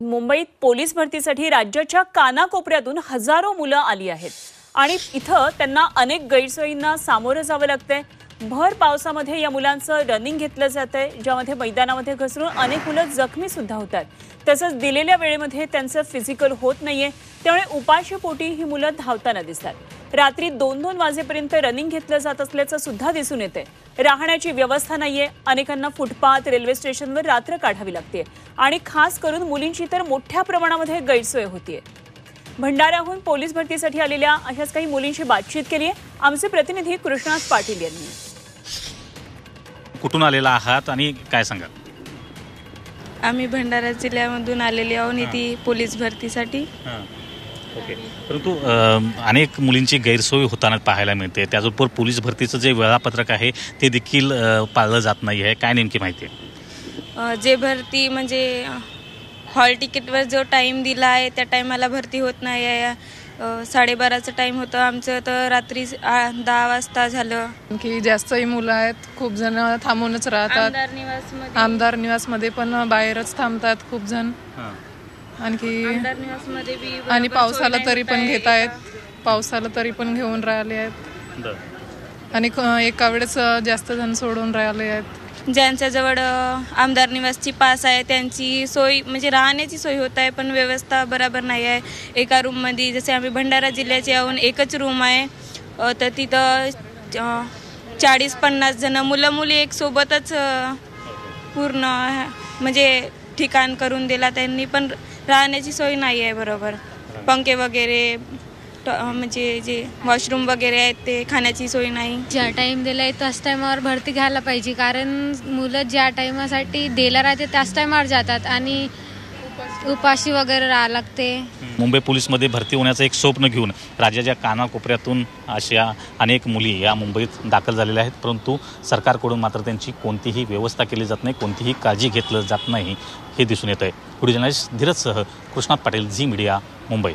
मुंबईत पोलीस भरतीसाठी राज्याच्या कानाकोपऱ्यातून हजारो मुलं आली आहेत आणि इथं त्यांना अनेक गैरसोयींना सामोरं जावं लागतंय। भर पावसामध्ये या मुलांचं रनिंग घेतलं जातंय, ज्यामध्ये मैदानामध्ये घसरून अनेक मुलं जखमी सुद्धा होतात। तसंच दिलेल्या वेळेमध्ये त्यांचं फिजिकल होत नाहीये, त्यामुळे उपाशीपोटी ही मुलं धावताना दिसतात। रात्री 2-2 वाजेपर्यंत रनिंग घेतलं जात असल्याचं सुद्धा दिसून येते। राहण्याची व्यवस्था नाहीये, अनेकांना फुटपाथ रेल्वे स्टेशनवर रात्र काढावी लागते आणि खास करून मुलींची तर मोठ्या प्रमाणामध्ये गैरसोय होतीये। भंडाऱ्याहून पोलीस भरतीसाठी आलेल्या अशाच काही मुलींशी बातचीत केली आहे आमचे प्रतिनिधी कृष्णास पाटील यांनी। कुठून आलेला आहात आणि काय सांगाल? आम्ही भंडारा जिल्ह्यामधून आलेले आहोत इथे पोलीस भरतीसाठी। ओके, परंतु अनेक मुलींची गैरसोय होताना पाहायला मिळते। त्याचबरोबर पोलीस भरतीचं जे वेळापत्रक आहे ते देखील पाळलं जात नाही आहे। काय नेमकी माहिती आहे? जे भरती म्हणजे हॉल तिकीटवर जो टाईम दिला आहे त्या टायमाला भरती होत नाही आहे। 12:30चं टाइम होतं आमचं, तर रात्री 10 वाजता झालं। की जास्तही मुलं आहेत, खूप जण थांबूनच राहतात। आमदार निवासमध्ये पण बाहेरच थांबतात खूप जण। आणखी आणि पावसाला तरी पण घेत आहेत, पावसाला तरी पण घेऊन राहिले आहेत आणि एका वेळेस जास्त जण सोडून राहिले आहेत। ज्यांच्याजवळ आमदार निवासची पास आहे त्यांची सोय म्हणजे राहण्याची सोय होत आहे, पण व्यवस्था बरोबर नाही आहे। एका रूममध्ये जसे आम्ही भंडारा जिल्ह्याचे येऊन एकच रूम आहे, तर तिथं 40-50 जण मुलं मुली एक सोबतच पूर्ण म्हणजे ठिकाण करून दिला त्यांनी, पण राहण्याची सोय नाही आहे बरोबर। पंखे वगैरे म्हणजे जे वॉशरूम वगैरे आहेत ते, खाण्याची सोय नाही। ज्या टाइम दिलाय त्याच टाइमावर भरती घ्यायला पाहिजे, कारण मुलं ज्या टाइमासाठी दिला राहते त्याच टाइमावर जातात आणि उपाशी वगैरे राहावं लागते। मुंबई पोलीसमध्ये भरती होण्याचं एक स्वप्न घेऊन राज्याच्या कानाकोपऱ्यातून अशा अनेक मुली या मुंबईत दाखल झालेल्या आहेत, परंतु सरकारकडून मात्र त्यांची कोणतीही व्यवस्था केली जात नाही, कोणतीही काळजी घेतली जात नाही हे दिसून येत आहे। पुढे जर्नलिस्ट धीरजसह कृष्णात पाटील, झी मीडिया, मुंबई।